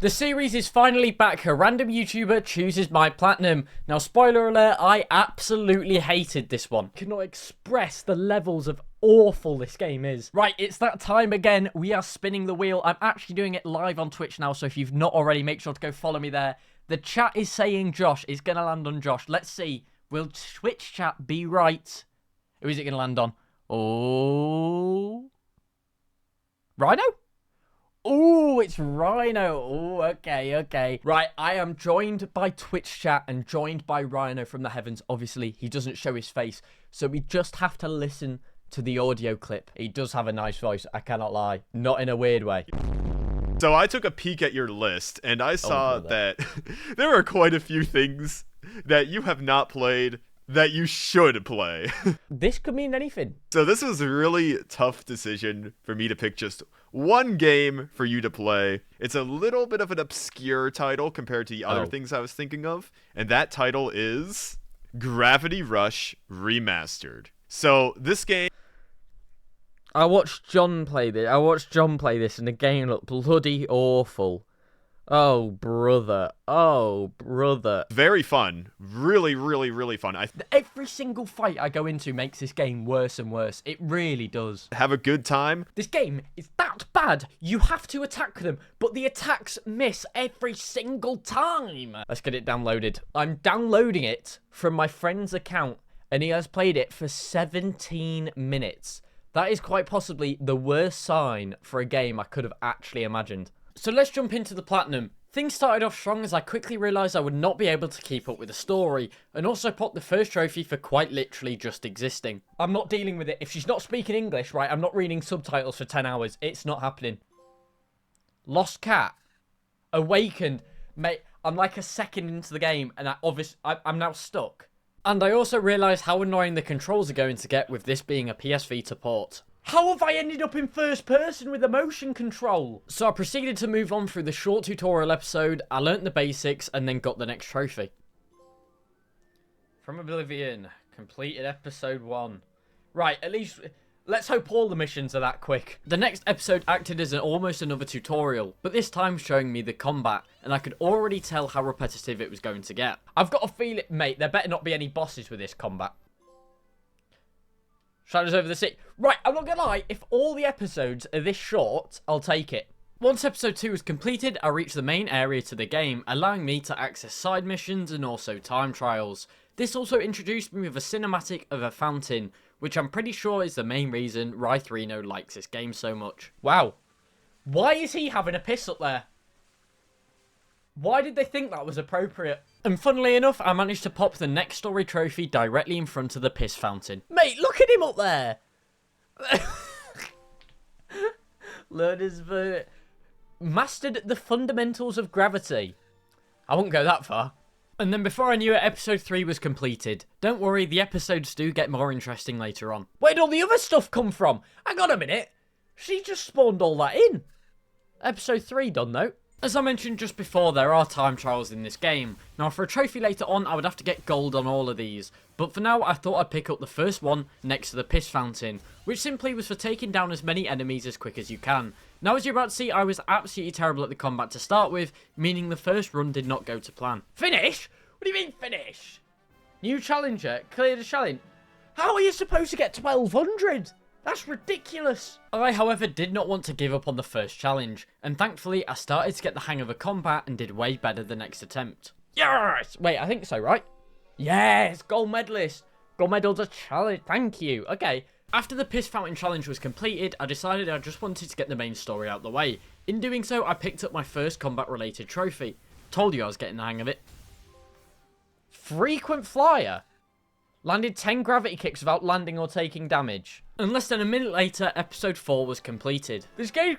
The series is finally back. A random YouTuber chooses my platinum. Now, spoiler alert, I absolutely hated this one. I cannot express the levels of awful this game is. Right, it's that time again. We are spinning the wheel. I'm actually doing it live on Twitch now, so if you've not already, make sure to go follow me there. The chat is saying Josh. It's going to land on Josh. Let's see. Will Twitch chat be right? Who is it going to land on? Oh. Rhino? Oh, it's Rhino. Oh, okay. Right, I am joined by Twitch chat and joined by Rhino from the heavens. Obviously, he doesn't show his face, so we just have to listen to the audio clip. He does have a nice voice, I cannot lie. Not in a weird way. So I took a peek at your list, and I saw that there are quite a few things that you have not played that you should play. This could mean anything. So this was a really tough decision for me to pick just one game for you to play. It's a little bit of an obscure title compared to the other things I was thinking of, and that title is Gravity Rush Remastered. So this game... I watched John play this, and the game looked bloody awful. Oh, brother. Very fun. Really fun. Every single fight I go into makes this game worse and worse. It really does. Have a good time. This game is that bad. You have to attack them, but the attacks miss every single time. Let's get it downloaded. I'm downloading it from my friend's account, and he has played it for 17 minutes. That is quite possibly the worst sign for a game I could have actually imagined. So let's jump into the platinum. Things started off strong as I quickly realised I would not be able to keep up with the story, and also popped the first trophy for quite literally just existing. I'm not dealing with it. If she's not speaking English, right, I'm not reading subtitles for 10 hours. It's not happening. Lost Cat. Awakened. Mate, I'm like a second into the game, and I'm now stuck. And I also realised how annoying the controls are going to get with this being a PS Vita port. How have I ended up in first person with the motion control? So I proceeded to move on through the short tutorial episode, I learnt the basics, and then got the next trophy. From Oblivion, completed episode 1. Right, at least, let's hope all the missions are that quick. The next episode acted as almost another tutorial, but this time showing me the combat, and I could already tell how repetitive it was going to get. I've got a feeling, mate, there better not be any bosses with this combat. Shadows over the sea. Right, I'm not gonna lie, if all the episodes are this short, I'll take it. Once episode 2 was completed, I reached the main area to the game, allowing me to access side missions and also time trials. This also introduced me with a cinematic of a fountain, which I'm pretty sure is the main reason Rythrino likes this game so much. Wow. Why is he having a piss up there? Why did they think that was appropriate? And funnily enough, I managed to pop the next story trophy directly in front of the piss fountain. Mate, look at him up there! Mastered the fundamentals of gravity. I won't go that far. And then before I knew it, episode 3 was completed. Don't worry, the episodes do get more interesting later on. Where'd all the other stuff come from? Hang on a minute. She just spawned all that in. Episode 3 done though. As I mentioned just before, there are time trials in this game. Now for a trophy later on, I would have to get gold on all of these. But for now, I thought I'd pick up the first one next to the piss fountain, which simply was for taking down as many enemies as quick as you can. Now as you're about to see, I was absolutely terrible at the combat to start with, meaning the first run did not go to plan. Finish? What do you mean finish? New challenger, clear the challenge. How are you supposed to get 1200? That's ridiculous. I, however, did not want to give up on the first challenge, and thankfully I started to get the hang of a combat and did way better the next attempt. Yes! Wait, I think so, right? Yes! Gold medalist! Gold medal's a challenge, thank you. Okay. After the piss fountain challenge was completed, I decided I just wanted to get the main story out the way. In doing so, I picked up my first combat-related trophy. Told you I was getting the hang of it. Frequent flyer. Landed 10 gravity kicks without landing or taking damage. And less than a minute later, episode 4 was completed. This game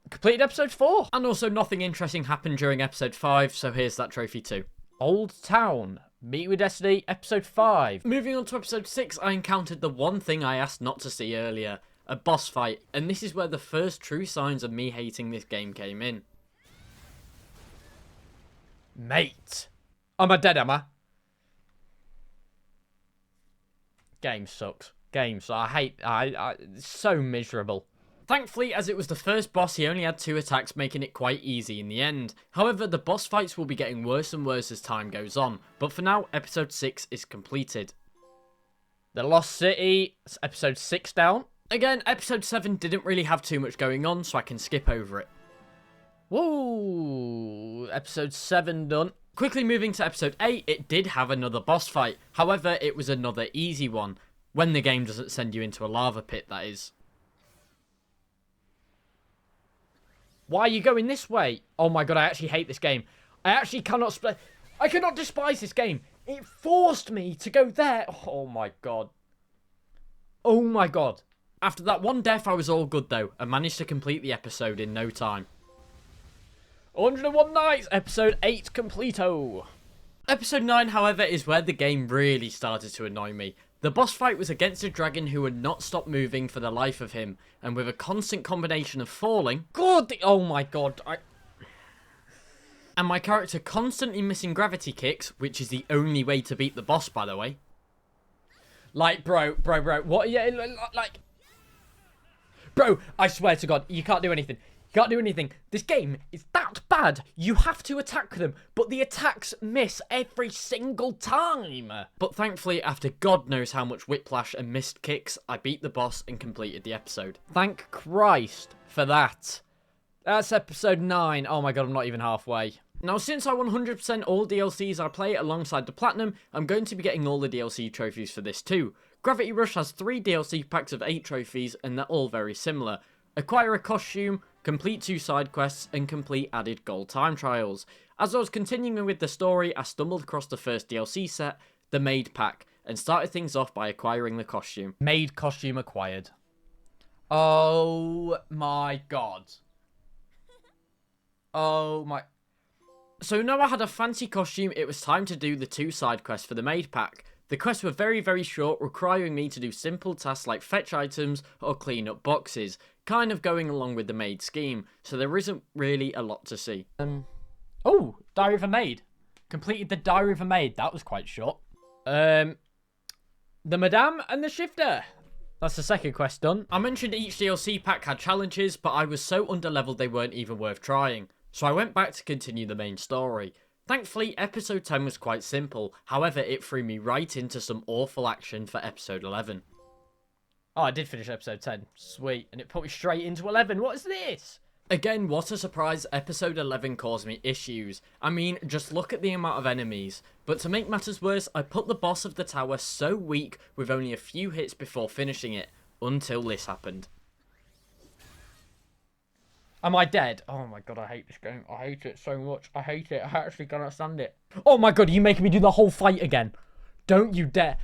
completed episode 4. And also nothing interesting happened during episode 5, so here's that trophy too. Old Town. Meet with Destiny, episode 5. Moving on to episode 6, I encountered the one thing I asked not to see earlier. A boss fight. And this is where the first true signs of me hating this game came in. Mate. Am I dead, am I? Game sucks. Game sucks. It's so miserable. Thankfully, as it was the first boss, he only had 2 attacks, making it quite easy in the end. However, the boss fights will be getting worse and worse as time goes on, but for now, episode 6 is completed. The Lost City, it's episode 6 down. Again, episode 7 didn't really have too much going on, so I can skip over it. Whoa, episode 7 done. Quickly moving to episode 8, it did have another boss fight. However, it was another easy one. When the game doesn't send you into a lava pit, that is. Why are you going this way? Oh my god, I actually hate this game. I actually cannot I cannot despise this game. It forced me to go there. Oh my god. Oh my god. After that one death, I was all good though, and managed to complete the episode in no time. 101 nights, episode 8 completo. Episode 9, however, is where the game really started to annoy me. The boss fight was against a dragon who would not stop moving for the life of him, and with a constant combination of falling... Oh my god, and my character constantly missing gravity kicks, which is the only way to beat the boss, by the way. Like, bro, what? Yeah, like... Bro, I swear to god, you can't do anything. You can't do anything. This game is that bad. You have to attack them, but the attacks miss every single time. But thankfully, after God knows how much whiplash and missed kicks, I beat the boss and completed the episode. Thank Christ for that. That's episode 9. Oh my god, I'm not even halfway. Now, since I 100% all DLCs I play alongside the Platinum, I'm going to be getting all the DLC trophies for this too. Gravity Rush has 3 DLC packs of 8 trophies, and they're all very similar. Acquire a costume, complete 2 side quests, and complete added gold time trials. As I was continuing with the story, I stumbled across the first DLC set, the Maid Pack, and started things off by acquiring the costume. Maid costume acquired. Oh my god. Oh my... So now I had a fancy costume, it was time to do the 2 side quests for the Maid Pack. The quests were very, very short, requiring me to do simple tasks like fetch items or clean up boxes, kind of going along with the maid scheme, so there isn't really a lot to see. Oh, Diary of a Maid. Completed the Diary of a Maid, that was quite short. The Madame and the Shifter. That's the second quest done. I mentioned each DLC pack had challenges, but I was so underleveled they weren't even worth trying. So I went back to continue the main story. Thankfully, episode 10 was quite simple, however it threw me right into some awful action for episode 11. Oh, I did finish episode 10. Sweet. And it put me straight into 11. What is this? Again, what a surprise, episode 11 caused me issues. I mean, just look at the amount of enemies. But to make matters worse, I put the boss of the tower so weak with only a few hits before finishing it, until this happened. Am I dead? Oh my god, I hate this game. I hate it so much. I hate it. I actually cannot stand it. Oh my god, are you making me do the whole fight again? Don't you dare.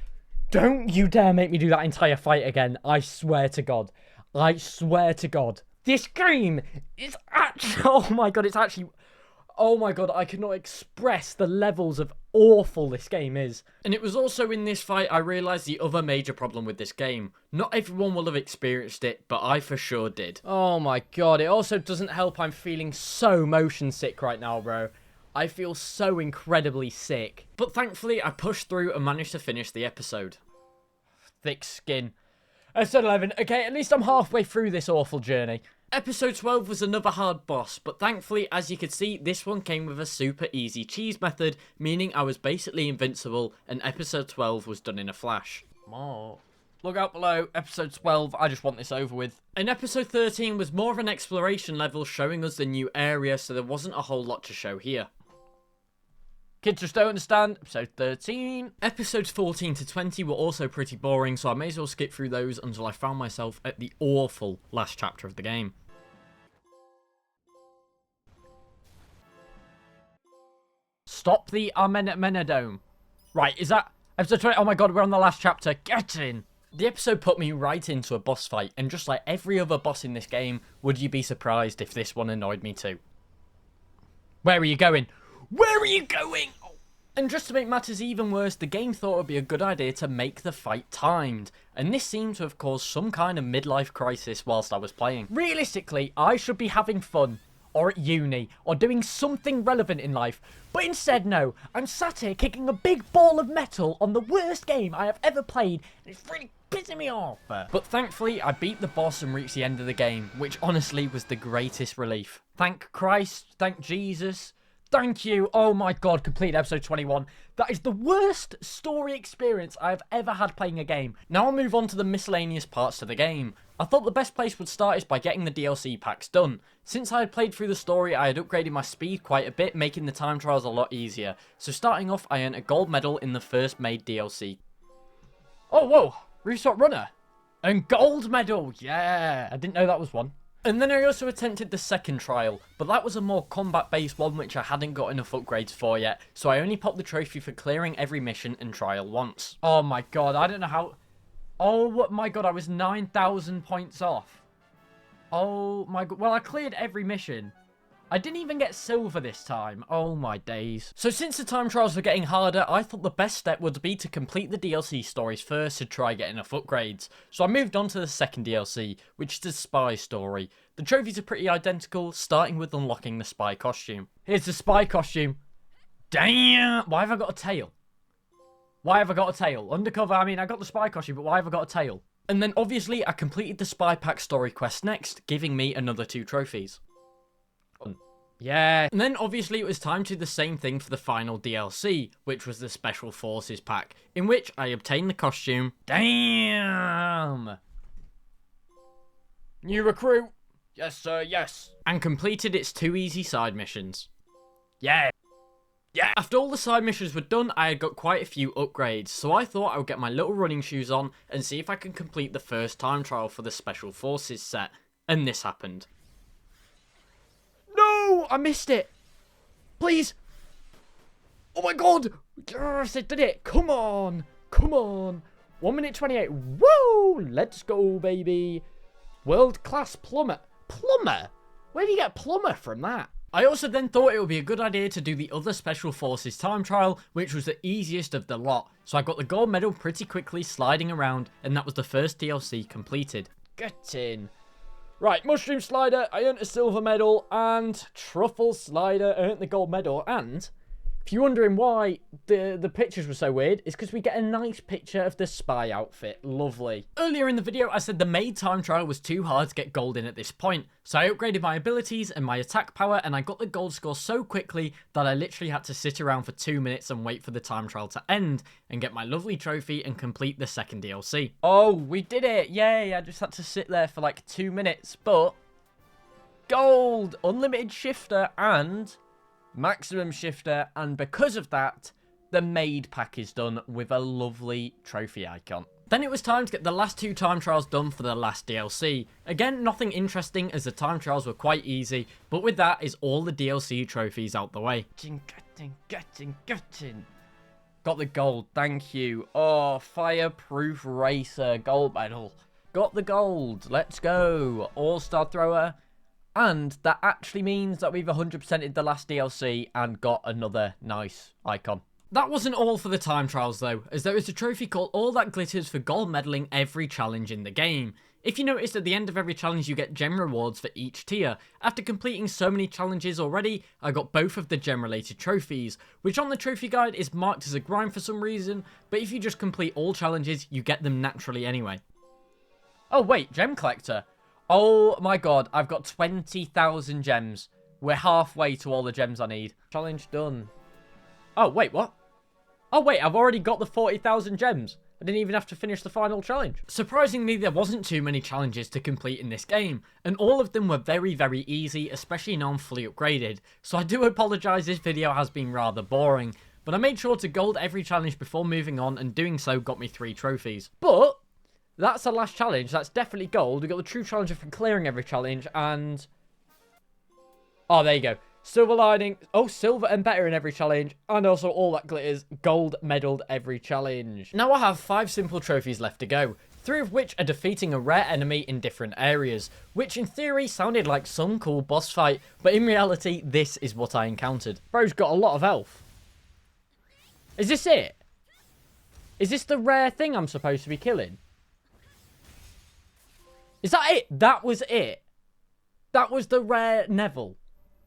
Don't you dare make me do that entire fight again. I swear to god. I swear to god. This game is actually... Oh my god, it's actually... Oh my god, I cannot express the levels of awful this game is. And it was also in this fight I realised the other major problem with this game. Not everyone will have experienced it, but I for sure did. Oh my god, it also doesn't help I'm feeling so motion sick right now, bro. I feel so incredibly sick. But thankfully, I pushed through and managed to finish the episode. Thick skin. Episode 11. Okay, at least I'm halfway through this awful journey. Episode 12 was another hard boss, but thankfully, as you could see, this one came with a super easy cheese method, meaning I was basically invincible, and episode 12 was done in a flash. Oh. Look out below, episode 12, I just want this over with. And episode 13 was more of an exploration level, showing us the new area, so there wasn't a whole lot to show here. Kids just don't understand. Episode 13. Episodes 14 to 20 were also pretty boring, so I may as well skip through those until I found myself at the awful last chapter of the game. Stop the Amenadome. Right, is that episode 20? Oh my god, we're on the last chapter. Get in. The episode put me right into a boss fight, and just like every other boss in this game, would you be surprised if this one annoyed me too? Where are you going? Where are you going? Oh. And just to make matters even worse, the game thought it would be a good idea to make the fight timed. And this seemed to have caused some kind of midlife crisis whilst I was playing. Realistically, I should be having fun, or at uni, or doing something relevant in life. But instead, no. I'm sat here kicking a big ball of metal on the worst game I have ever played. And it's really pissing me off. But thankfully, I beat the boss and reached the end of the game, which honestly was the greatest relief. Thank Christ, thank Jesus, thank you. Oh my God, completed episode 21. That is the worst story experience I have ever had playing a game. Now I'll move on to the miscellaneous parts of the game. I thought the best place would start is by getting the DLC packs done. Since I had played through the story, I had upgraded my speed quite a bit, making the time trials a lot easier. So starting off, I earned a gold medal in the first made DLC. Oh, whoa, Restart Runner. And gold medal, yeah, I didn't know that was one. And then I also attempted the second trial, but that was a more combat-based one which I hadn't got enough upgrades for yet, so I only popped the trophy for clearing every mission and trial once. Oh my God, I don't know how... Oh my God, I was 9,000 points off. Oh my God, well I cleared every mission. I didn't even get silver this time. Oh my days. So since the time trials were getting harder, I thought the best step would be to complete the DLC stories first to try get enough upgrades. So I moved on to the second DLC, which is the spy story. The trophies are pretty identical, starting with unlocking the spy costume. Here's the spy costume. Damn! Why have I got a tail? Why have I got a tail? Undercover, I mean, I got the spy costume, but why have I got a tail? And then obviously I completed the spy pack story quest next, giving me another 2 trophies. Yeah. And then obviously it was time to do the same thing for the final DLC, which was the Special Forces pack, in which I obtained the costume. Damn! New recruit. Yes, sir, yes. And completed its 2 easy side missions. Yeah. Yeah. After all the side missions were done, I had got quite a few upgrades, so I thought I would get my little running shoes on and see if I can complete the first time trial for the Special Forces set. And this happened. No! I missed it! Please! Oh my God! Yes, I did it! Come on! Come on! 1 minute 28. Woo! Let's go, baby! World-class plumber. Plumber? Where do you get plumber from that? I also then thought it would be a good idea to do the other Special Forces time trial, which was the easiest of the lot. So I got the gold medal pretty quickly sliding around, and that was the first DLC completed. Get in. Right, Mushroom Slider, I earned a silver medal, and Truffle Slider earned the gold medal, and if you're wondering why the pictures were so weird, it's because we get a nice picture of the spy outfit. Lovely. Earlier in the video, I said the maid time trial was too hard to get gold in at this point, so I upgraded my abilities and my attack power, and I got the gold score so quickly that I literally had to sit around for 2 minutes and wait for the time trial to end, and get my lovely trophy and complete the second DLC. Oh, we did it! Yay! I just had to sit there for like 2 minutes, but... Gold! Unlimited shifter and... maximum shifter, and because of that, the maid pack is done with a lovely trophy icon. Then it was time to get the last 2 time trials done for the last DLC. Again, nothing interesting as the time trials were quite easy, but with that is all the DLC trophies out the way. Got the gold, thank you. Oh, Fireproof Racer, gold medal. Got the gold, let's go. All-Star Thrower. And that actually means that we've 100%ed the last DLC and got another nice icon. That wasn't all for the time trials though, as there is a trophy called All That Glitters for gold medaling every challenge in the game. If you noticed, at the end of every challenge you get gem rewards for each tier. After completing so many challenges already, I got both of the gem related trophies, which on the trophy guide is marked as a grind for some reason, but if you just complete all challenges you get them naturally anyway. Oh wait, gem collector. Oh my God, I've got 20,000 gems. We're halfway to all the gems I need. Challenge done. Oh, wait, what? Oh, wait, I've already got the 40,000 gems. I didn't even have to finish the final challenge. Surprisingly, there wasn't too many challenges to complete in this game, and all of them were very, very easy, especially now I'm fully upgraded. So I do apologise, this video has been rather boring, but I made sure to gold every challenge before moving on, and doing so got me 3 trophies. But... that's the last challenge. That's definitely gold. We got the true challenger for clearing every challenge, and... oh, there you go. Silver lining. Oh, silver and better in every challenge. And also All That Glitters. Gold medaled every challenge. Now I have 5 simple trophies left to go. 3 of which are defeating a rare enemy in different areas. Which in theory sounded like some cool boss fight. But in reality, this is what I encountered. Bro's got a lot of health. Is this it? Is this the rare thing I'm supposed to be killing? Is that it? That was it. That was the rare Neville.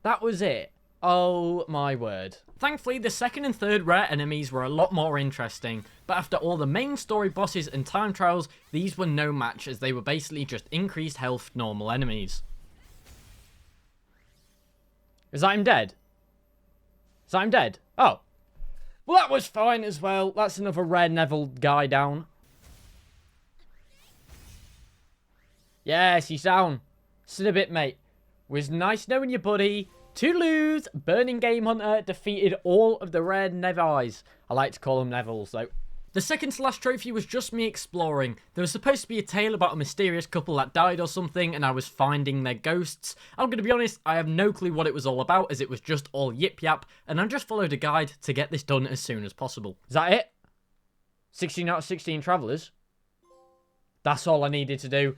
That was it. Oh my word. Thankfully, the second and third rare enemies were a lot more interesting, but after all the main story bosses and time trials, these were no match as they were basically just increased health normal enemies. Is that him dead? Is that him dead? Oh. Well, that was fine as well. That's another rare Neville guy down. Yes, he's down. Sit a bit, mate. Was nice knowing you, buddy. Toodaloo! Burning Game Hunter defeated all of the rare Nevis. I like to call them Nevils, though. The second to last trophy was just me exploring. There was supposed to be a tale about a mysterious couple that died or something, and I was finding their ghosts. I'm going to be honest, I have no clue what it was all about, as it was just all yip-yap, and I just followed a guide to get this done as soon as possible. Is that it? 16 out of 16 travellers? That's all I needed to do.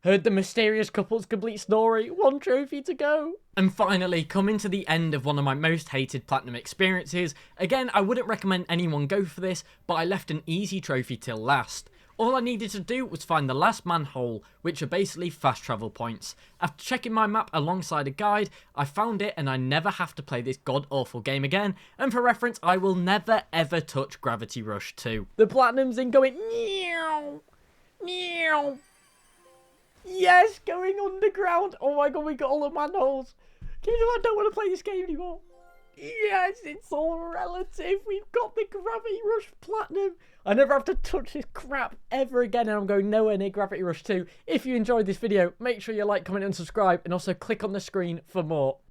Heard the mysterious couple's complete story. 1 trophy to go. And finally, coming to the end of one of my most hated platinum experiences. Again, I wouldn't recommend anyone go for this, but I left an easy trophy till last. All I needed to do was find the last manhole, which are basically fast travel points. After checking my map alongside a guide, I found it and I never have to play this god-awful game again. And for reference, I will never ever touch Gravity Rush 2. The platinum's in going meow, meow. Yes, going underground. Oh my god, we got all the manholes. I don't want to play this game anymore. Yes, it's all relative. We've got the Gravity Rush Platinum. I never have to touch this crap ever again, and I'm going nowhere near Gravity Rush 2. If you enjoyed this video, make sure you like, comment, and subscribe, and also click on the screen for more.